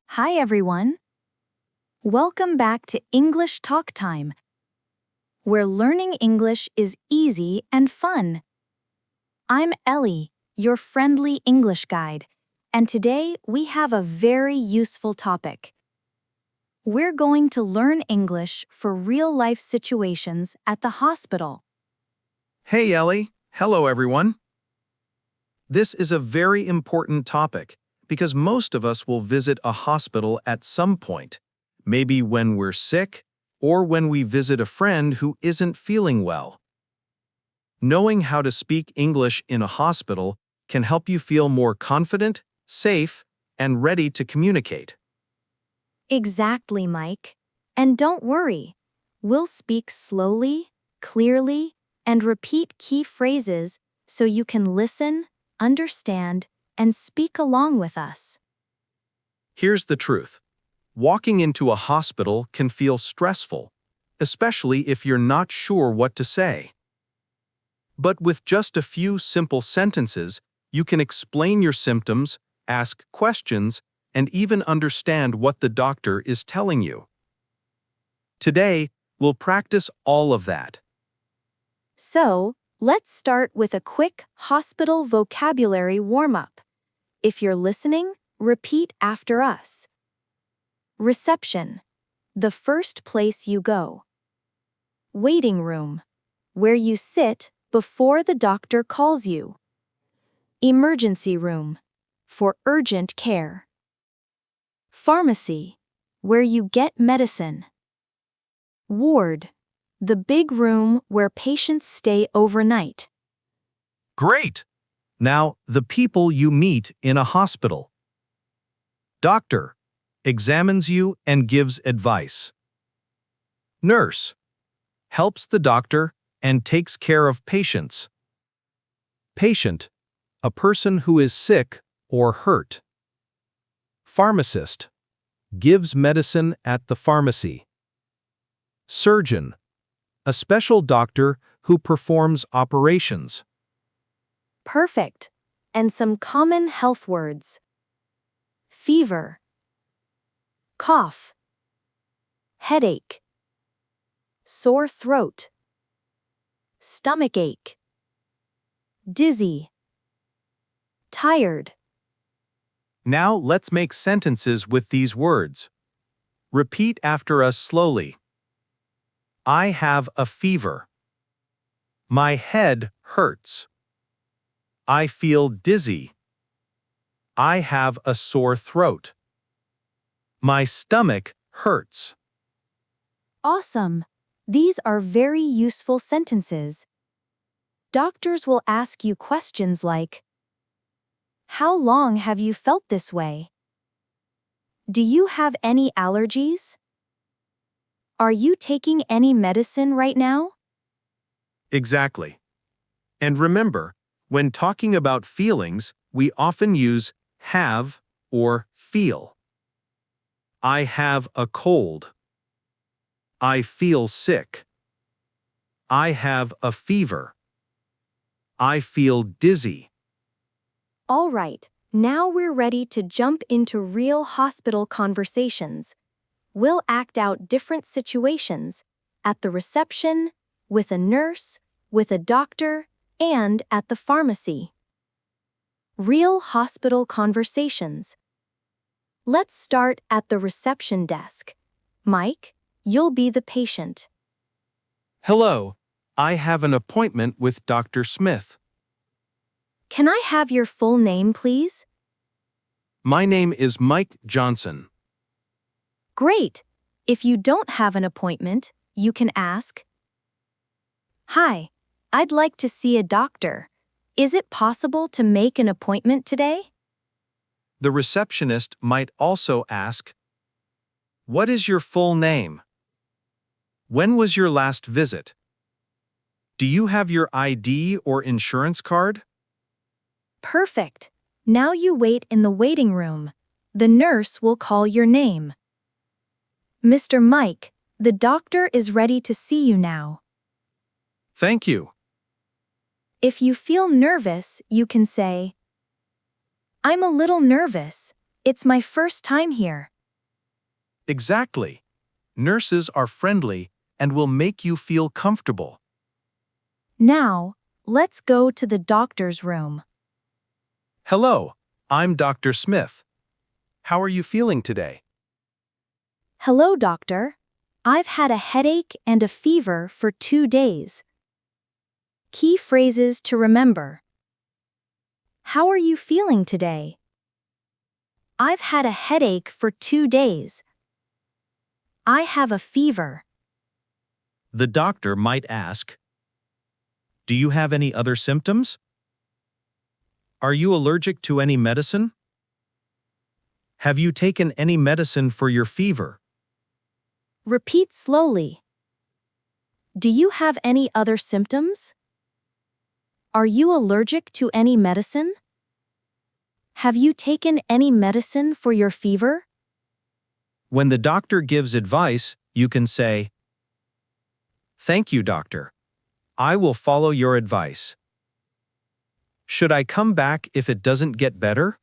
Hi everyone. Welcome back to English Talk Time, where learning English is easy and fun. I'm Ellie, your friendly English guide, and today we have a very useful topic. We're going to learn English for real-life situations at the hospital. Hey Ellie, hello everyone. This is a very important topic because most of us will visit a hospital at some point, maybe when we're sick or when we visit a friend who isn't feeling well. Knowing how to speak English in a hospital can help you feel more confident, safe, and ready to communicate. Exactly, Mike. And don't worry, we'll speak slowly, clearly, and repeat key phrases so you can listen, understand, and speak along with us. Here's the truth. Walking into a hospital can feel stressful, especially if you're not sure what to say. But with just a few simple sentences, you can explain your symptoms, ask questions, and even understand what the doctor is telling you. Today, we'll practice all of that. So, let's start with a quick hospital vocabulary warm-up. If you're listening, repeat after us. Reception, the first place you go. Waiting room, where you sit before the doctor calls you. Emergency room, for urgent care. Pharmacy, where you get medicine. Ward, the big room where patients stay overnight. Great! Now, the people you meet in a hospital. Doctor examines you and gives advice. Nurse helps the doctor and takes care of patients. Patient, a person who is sick or hurt. Pharmacist gives medicine at the pharmacy. Surgeon, a special doctor who performs operations. Perfect. And some common health words. Fever. Cough. Headache. Sore throat. Stomachache. Dizzy. Tired. Now let's make sentences with these words. Repeat after us slowly. I have a fever. My head hurts. I feel dizzy. I have a sore throat. My stomach hurts. Awesome. These are very useful sentences. Doctors will ask you questions like, how long have you felt this way? Do you have any allergies? Are you taking any medicine right now? Exactly. And remember, when talking about feelings, we often use have or feel. I have a cold. I feel sick. I have a fever. I feel dizzy. All right, now we're ready to jump into real hospital conversations. We'll act out different situations at the reception, with a nurse, with a doctor, and at the pharmacy. Real hospital conversations. Let's start at the reception desk. Mike, you'll be the patient. Hello, I have an appointment with Dr. Smith. Can I have your full name, please? My name is Mike Johnson. Great. If you don't have an appointment, you can ask, hi, I'd like to see a doctor. Is it possible to make an appointment today? The receptionist might also ask, what is your full name? When was your last visit? Do you have your ID or insurance card? Perfect. Now you wait in the waiting room. The nurse will call your name. Mr. Mike, the doctor is ready to see you now. Thank you. If you feel nervous, you can say, I'm a little nervous. It's my first time here. Exactly. Nurses are friendly and will make you feel comfortable. Now, let's go to the doctor's room. Hello, I'm Dr. Smith. How are you feeling today? Hello, doctor. I've had a headache and a fever for 2 days. Key phrases to remember. How are you feeling today? I've had a headache for 2 days. I have a fever. The doctor might ask, do you have any other symptoms? Are you allergic to any medicine? Have you taken any medicine for your fever? Repeat slowly. Do you have any other symptoms? Are you allergic to any medicine? Have you taken any medicine for your fever? When the doctor gives advice, you can say, thank you, doctor. I will follow your advice. Should I come back if it doesn't get better?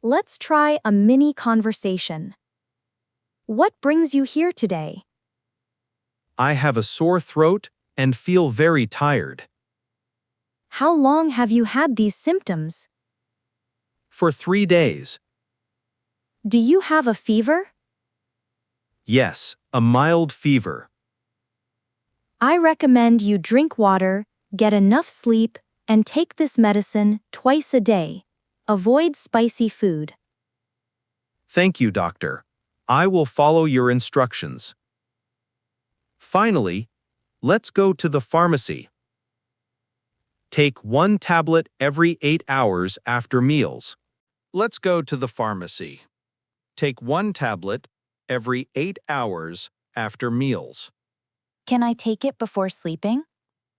Let's try a mini conversation. What brings you here today? I have a sore throat and feel very tired. How long have you had these symptoms? For 3 days. Do you have a fever? Yes, a mild fever. I recommend you drink water, get enough sleep, and take this medicine twice a day. Avoid spicy food. Thank you, doctor. I will follow your instructions. Finally, let's go to the pharmacy. Take 1 tablet every 8 hours after meals. Let's go to the pharmacy. Take 1 tablet every 8 hours after meals. Can I take it before sleeping?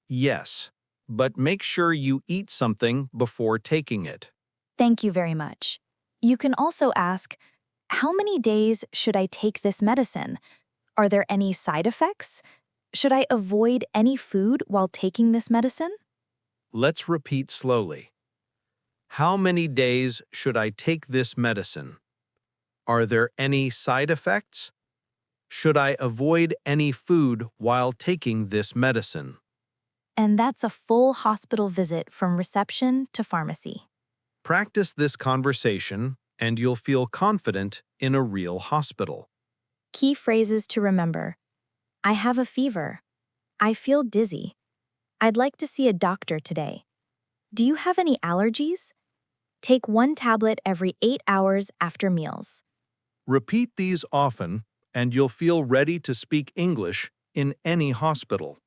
Yes, but make sure you eat something before taking it. Thank you very much. You can also ask, how many days should I take this medicine? Are there any side effects? Should I avoid any food while taking this medicine? Let's repeat slowly. How many days should I take this medicine? Are there any side effects? Should I avoid any food while taking this medicine? And that's a full hospital visit from reception to pharmacy. Practice this conversation and you'll feel confident in a real hospital. Key phrases to remember. I have a fever. I feel dizzy. I'd like to see a doctor today. Do you have any allergies? Take 1 tablet every 8 hours after meals. Repeat these often and you'll feel ready to speak English in any hospital.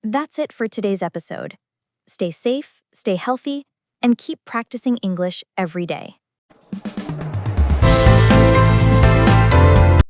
That's it for today's episode. Stay safe, stay healthy, and keep practicing English every day.